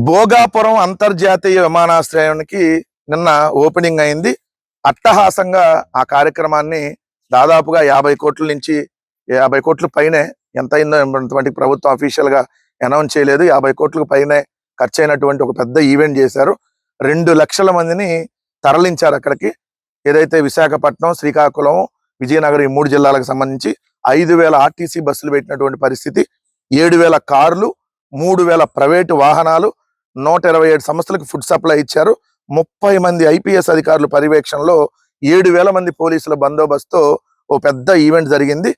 భోగాపురం అంతర్జాతీయ విమానాశ్రయానికి నిన్న ఓపెనింగ్ అయింది. అట్టహాసంగా ఆ కార్యక్రమాన్ని దాదాపుగా 50 కోట్ల నుంచి 50 కోట్ల పైనే ఎంత అయిందో వాటికి ప్రభుత్వం అఫీషియల్ గా అనౌన్స్ చేయలేదు. 50 కోట్లకు పైనే ఖర్చు అయినటువంటి ఒక పెద్ద ఈవెంట్ చేశారు. 2 లక్షల మందిని తరలించారు అక్కడికి. ఏదైతే విశాఖపట్నం, శ్రీకాకుళం, విజయనగరం ఈ 3 జిల్లాలకు సంబంధించి 5,000 ఆర్టీసీ బస్సులు పెట్టినటువంటి పరిస్థితి, 7,000 కార్లు, 3,000 ప్రైవేటు వాహనాలు, 127 సంస్థలకు ఫుడ్ సప్లై ఇచ్చారు. 30 మంది ఐపీఎస్ అధికారుల పర్యవేక్షణలో 7,000 మంది పోలీసుల బందోబస్తుతో ఓ పెద్ద ఈవెంట్ జరిగింది.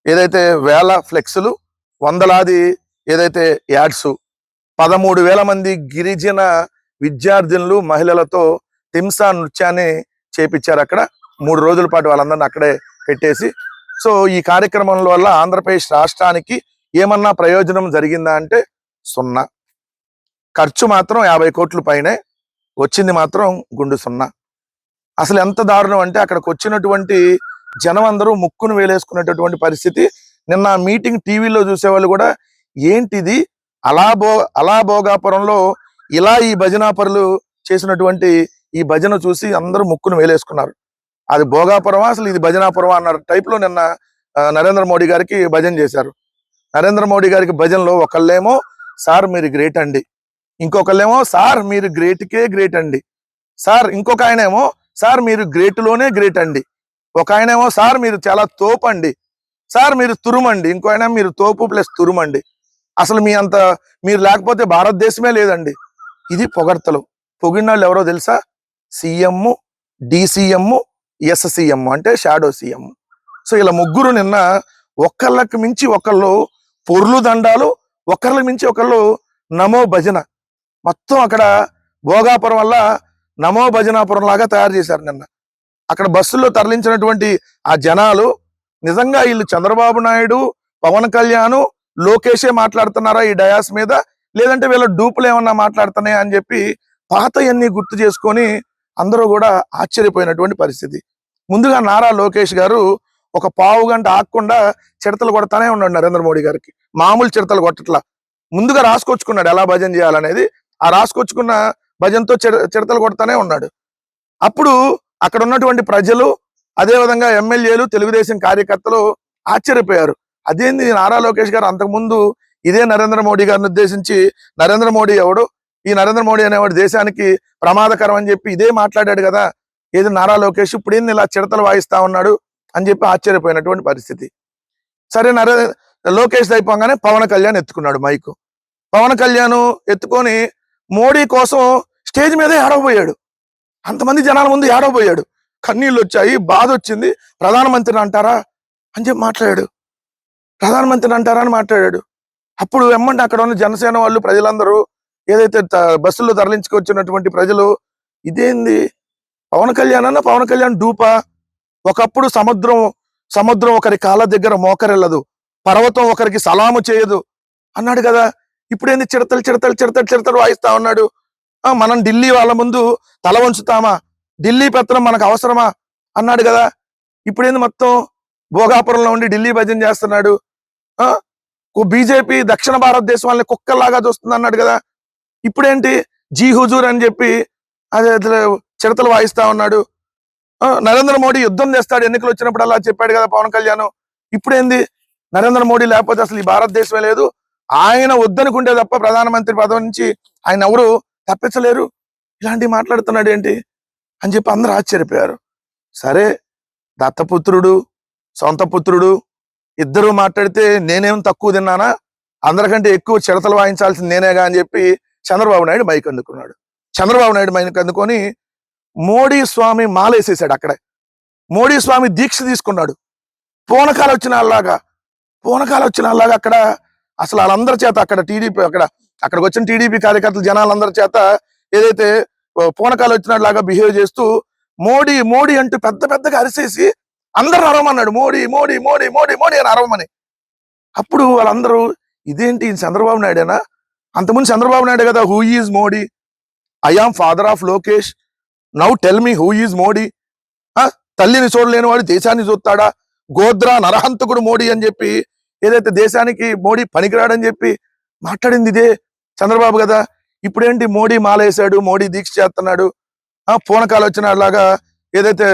ఏదైతే వేల ఫ్లెక్సులు, వందలాది ఏదైతే యాడ్స్, 13,000 మంది గిరిజన విద్యార్థినులు, మహిళలతో తింసా నృత్యాన్ని చేపించారు అక్కడ. 3 రోజుల పాటు వాళ్ళందరినీ అక్కడే పెట్టేసి. సో ఈ కార్యక్రమం వల్ల ఆంధ్రప్రదేశ్ రాష్ట్రానికి ఏమన్నా ప్రయోజనం జరిగిందా అంటే సున్నా. ఖర్చు మాత్రం 50 కోట్ల పైనే, వచ్చింది మాత్రం గుండు సున్నా. అసలు ఎంత దారుణం అంటే అక్కడికి వచ్చినటువంటి జనం అందరూ ముక్కును వేలేసుకునేటటువంటి పరిస్థితి. నిన్న మీటింగ్ టీవీలో చూసేవాళ్ళు కూడా ఏంటిది, అలా భోగాపురంలో ఇలా ఈ భజనాపరులు చేసినటువంటి ఈ భజన చూసి అందరూ ముక్కును వేలేసుకున్నారు. అది భోగాపురమా అసలు ఇది భజనాపురమా అన్న టైప్లో నిన్న నరేంద్ర మోడీ గారికి భజన చేశారు. నరేంద్ర మోడీ గారికి భజనలో ఒకళ్ళేమో సార్ మీరు గ్రేట్ అండి, ఇంకొకళ్ళేమో సార్ మీరు గ్రేట్కే గ్రేట్ అండి, సార్ ఇంకొక ఆయనేమో సార్ మీరు గ్రేట్లోనే గ్రేట్ అండి, ఒక ఆయనేమో సార్ మీరు చాలా తోపు అండి, సార్ మీరు తురుమండి, ఇంకో ఆయన మీరు తోపు ప్లస్ తురుమండి, అసలు మీరు లేకపోతే భారతదేశమే లేదండి. ఇది పొగడ్తలు. పొగిడిన వాళ్ళు ఎవరో తెలుసా? సీఎం, డిసిఎం, ఎస్సీఎం అంటే షాడో సీఎం. సో ఇలా ముగ్గురు నిన్న ఒకళ్ళకి మించి ఒకళ్ళు పొర్లు దండాలు, ఒకళ్ళకి మించి ఒకళ్ళు నమో భజన. మొత్తం అక్కడ భోగాపురం వల్ల నమో భజనాపురం లాగా తయారు చేశారు నిన్న. అక్కడ బస్సుల్లో తరలించినటువంటి ఆ జనాలు నిజంగా వీళ్ళు చంద్రబాబు నాయుడు, పవన్ కళ్యాణ్, లోకేషే మాట్లాడుతున్నారా ఈ డయాస్ మీద, లేదంటే వీళ్ళ డూపులు ఏమన్నా మాట్లాడుతున్నాయా అని చెప్పి పాతయన్నీ గుర్తు చేసుకొని అందరూ కూడా ఆశ్చర్యపోయినటువంటి పరిస్థితి. ముందుగా నారా లోకేష్ గారు ఒక పావు గంట ఆగకుండా చిడతలు కొడతానే ఉన్నాడు నరేంద్ర మోడీ గారికి. మామూలు చిడతలు కొట్టట్లా, ముందుగా రాసుకొచ్చుకున్నాడు ఎలా భజన చేయాలనేది. ఆ రాసుకొచ్చుకున్న భజనతో చిడతలు కొడతానే ఉన్నాడు. అప్పుడు అక్కడ ఉన్నటువంటి ప్రజలు, అదేవిధంగా ఎమ్మెల్యేలు, తెలుగుదేశం కార్యకర్తలు ఆశ్చర్యపోయారు. అదేంది నారా లోకేష్ గారు అంతకుముందు ఇదే నరేంద్ర మోడీ గారిని ఉద్దేశించి నరేంద్ర మోడీ ఎవడు, ఈ నరేంద్ర మోడీ అనేవాడు దేశానికి ప్రమాదకరం అని చెప్పి ఇదే మాట్లాడాడు కదా, ఏది నారా లోకేష్ ఇప్పుడు ఏంది ఇలా చిడతలు వాయిస్తా ఉన్నాడు అని చెప్పి ఆశ్చర్యపోయినటువంటి పరిస్థితి. సరే లోకేష్ అయిపోగానే పవన్ కళ్యాణ్ ఎత్తుకున్నాడు మైకు. పవన్ కళ్యాణ్ ఎత్తుకొని మోడీ కోసం స్టేజ్ మీదే ఏడవబోయాడు. అంతమంది జనాల ముందు ఏడవబోయాడు. కన్నీళ్ళు వచ్చాయి, బాధ వచ్చింది. ప్రధానమంత్రిని అంటారా అని చెప్పి మాట్లాడాడు. ప్రధానమంత్రిని అంటారా అని మాట్లాడాడు. అప్పుడు ఎమ్మంటే అక్కడ ఉన్న జనసేన వాళ్ళు, ప్రజలందరూ, ఏదైతే బస్సుల్లో తరలించుకొచ్చినటువంటి ప్రజలు, ఇదేంది పవన్ కళ్యాణ్ డూపా? ఒకప్పుడు సముద్రం ఒకరి కాళ్ళ దగ్గర మోకరెళ్ళదు, పర్వతం ఒకరికి సలాము చేయదు అన్నాడు కదా. ఇప్పుడేంది చిడతలు వాయిస్తా ఉన్నాడు. మనం ఢిల్లీ వాళ్ళ ముందు తల వంచుతామా, ఢిల్లీ పెత్తనం మనకు అవసరమా అన్నాడు కదా. ఇప్పుడేంది మొత్తం భోగాపురంలో ఉండి ఢిల్లీ భజన చేస్తున్నాడు. బీజేపీ దక్షిణ భారతదేశం వాళ్ళని కుక్కల్లాగా చూస్తుంది అన్నాడు కదా. ఇప్పుడేంటి జీ హుజూర్ అని చెప్పి అదే చిడతలు వాయిస్తా ఉన్నాడు. నరేంద్ర మోడీ యుద్ధం చేస్తాడు ఎన్నికలు వచ్చినప్పుడు అలా చెప్పాడు కదా పవన్ కళ్యాణ్. ఇప్పుడేంది నరేంద్ర మోడీ లేకపోతే అసలు ఈ భారతదేశమే లేదు, ఆయన వద్దనుకుంటే తప్ప ప్రధానమంత్రి పదవి నుంచి ఆయన ఎవరు తప్పించలేరు, ఇలాంటివి మాట్లాడుతున్నాడు ఏంటి అని చెప్పి అందరూ ఆశ్చర్యపోయారు. సరే, దత్తపుత్రుడు, సొంత పుత్రుడు ఇద్దరు మాట్లాడితే నేనేం తక్కువ తిన్నానా, అందరికంటే ఎక్కువ చిడతలు వాయించాల్సింది నేనేగా అని చెప్పి చంద్రబాబు నాయుడు మైక్ అందుకున్నాడు. చంద్రబాబు నాయుడు మైక్ అందుకొని మోడీ స్వామి మాలేసేసాడు. అక్కడే మోడీ స్వామి దీక్ష తీసుకున్నాడు. పూనకాలు వచ్చిన అలాగా అక్కడ అసలు వాళ్ళందరి చేత అక్కడ టీడీపీ అక్కడికి వచ్చిన టీడీపీ కార్యకర్తలు జనాలందరి చేత ఏదైతే పూనకాలు వచ్చినట్లాగా బిహేవ్ చేస్తూ మోడీ అంటూ పెద్దగా అరిసేసి అందరూ అరవమన్నాడు. మోడీ అని అరవమని. అప్పుడు వాళ్ళందరూ ఇదేంటి చంద్రబాబు నాయుడేనా? అంతకుముందు చంద్రబాబు నాయుడు కదా who is Modi, I am father of Lokesh, now tell me who is Modi. తల్లిని చూడలేని వాడు దేశాన్ని చూస్తాడా, గోద్రా నరహంతకుడు మోడీ అని చెప్పి ఏదైతే దేశానికి మోడీ పనికిరాడని చెప్పి మాట్లాడింది ఇదే చంద్రబాబు కదా. ఇప్పుడేంటి మోడీ మాలేశాడు, మోడీ దీక్ష చేస్తున్నాడు, పూనకాలు వచ్చిన లాగా ఏదైతే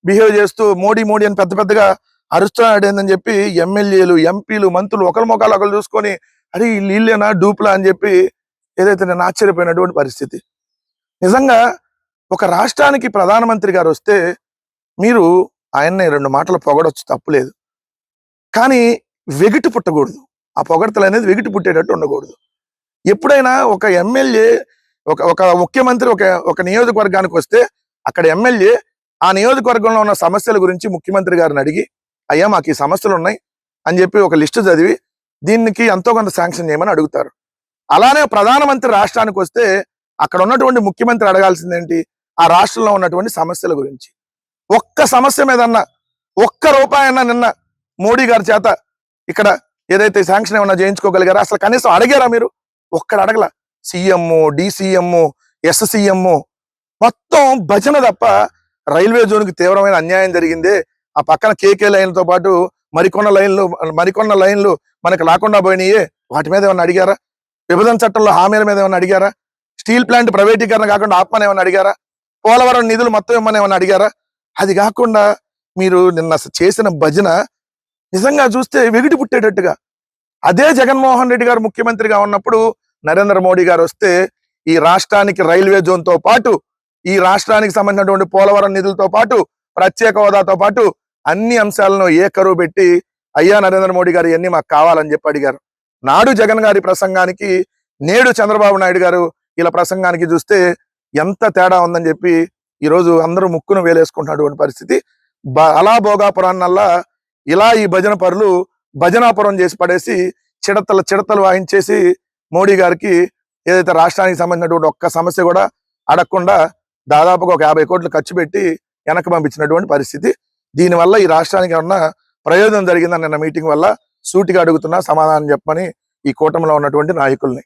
బిహేవ్ చేస్తూ మోడీ మోడీ అని పెద్ద పెద్దగా అరుస్తున్నాడు ఏందని చెప్పి ఎమ్మెల్యేలు, ఎంపీలు, మంత్రులు ఒకరి ముఖాలు ఒకరు చూసుకొని అరే వీళ్ళేనా డూప్లా అని చెప్పి ఏదైతే నేను ఆశ్చర్యపోయినటువంటి పరిస్థితి. నిజంగా ఒక రాష్ట్రానికి ప్రధానమంత్రి గారు వస్తే మీరు ఆయన్ని 2 మాటలు పొగడొచ్చు, తప్పులేదు. కానీ వెగిటి పుట్టకూడదు. ఆ పొగడతలు అనేది వెగిటి పుట్టేటట్టు ఉండకూడదు. ఎప్పుడైనా ఒక ఎమ్మెల్యే ఒక ముఖ్యమంత్రి ఒక నియోజకవర్గానికి వస్తే అక్కడ ఎమ్మెల్యే ఆ నియోజకవర్గంలో ఉన్న సమస్యల గురించి ముఖ్యమంత్రి గారిని అడిగి అయ్యా మాకు ఈ సమస్యలు ఉన్నాయి అని చెప్పి ఒక లిస్టు చదివి దీనికి ఎంతో కొంత శాంక్షన్ చేయమని అడుగుతారు. అలానే ప్రధానమంత్రి రాష్ట్రానికి వస్తే అక్కడ ఉన్నటువంటి ముఖ్యమంత్రి అడగాల్సిందేంటి, ఆ రాష్ట్రంలో ఉన్నటువంటి సమస్యల గురించి. ఒక్క సమస్య మీదన్నా ఒక్క రూపాయి అన్నా నిన్న మోడీ గారి చేత ఇక్కడ ఏదైతే శాంక్షన్ ఏమన్నా చేయించుకోగలిగారా? అసలు కనీసం అడిగారా మీరు? ఒక్కడ అడగల. సీఎం, డిసిఎం, ఎస్సీఎం మొత్తం భజన తప్ప రైల్వే జోన్కి తీవ్రమైన అన్యాయం జరిగింది, ఆ పక్కన కేకే లైన్లతో పాటు మరికొన్న లైన్లు మనకు లేకుండా పోయినాయి, వాటి మీద ఏమన్నా అడిగారా? విభజన చట్టంలో హామీల మీద ఏమన్నా అడిగారా? స్టీల్ ప్లాంట్ ప్రైవేటీకరణ కాకుండా ఆపమని ఏమన్నా అడిగారా? పోలవరం నిధులు మొత్తం ఇమ్మని ఏమన్నా అడిగారా? అది కాకుండా మీరు నిన్న చేసిన భజన నిజంగా చూస్తే వెగిటి పుట్టేటట్టుగా. అదే జగన్మోహన్ రెడ్డి గారు ముఖ్యమంత్రిగా ఉన్నప్పుడు నరేంద్ర మోడీ గారు వస్తే ఈ రాష్ట్రానికి రైల్వే జోన్ తో పాటు ఈ రాష్ట్రానికి సంబంధించినటువంటి పోలవరం నిధులతో పాటు ప్రత్యేక హోదాతో పాటు అన్ని అంశాలను ఏకరువు పెట్టి అయ్యా నరేంద్ర మోడీ గారు ఇవన్నీ మాకు కావాలని చెప్పి అడిగారు. నాడు జగన్ గారి ప్రసంగానికి నేడు చంద్రబాబు నాయుడు గారు ఇలా ప్రసంగానికి చూస్తే ఎంత తేడా ఉందని చెప్పి ఈరోజు అందరూ ముక్కును వేలేసుకుంటున్నటువంటి పరిస్థితి. అలా భోగాపురాన్నల్లా ఇలా ఈ భజన పరులు భజనాపురం చేసి పడేసి చిడతలు వాయించేసి మోడీ గారికి ఏదైతే రాష్ట్రానికి సంబంధించినటువంటి ఒక్క సమస్య కూడా అడగకుండా దాదాపుగా ఒక 50 కోట్లు ఖర్చు పెట్టి వెనక్కి పంపించినటువంటి పరిస్థితి. దీనివల్ల ఈ రాష్ట్రానికి ఏమన్నా ప్రయోజనం జరిగిందని నిన్న మీటింగ్ వల్ల సూటిగా అడుగుతున్నా సమాధానం చెప్పమని ఈ కూటమిలో ఉన్నటువంటి నాయకుల్ని.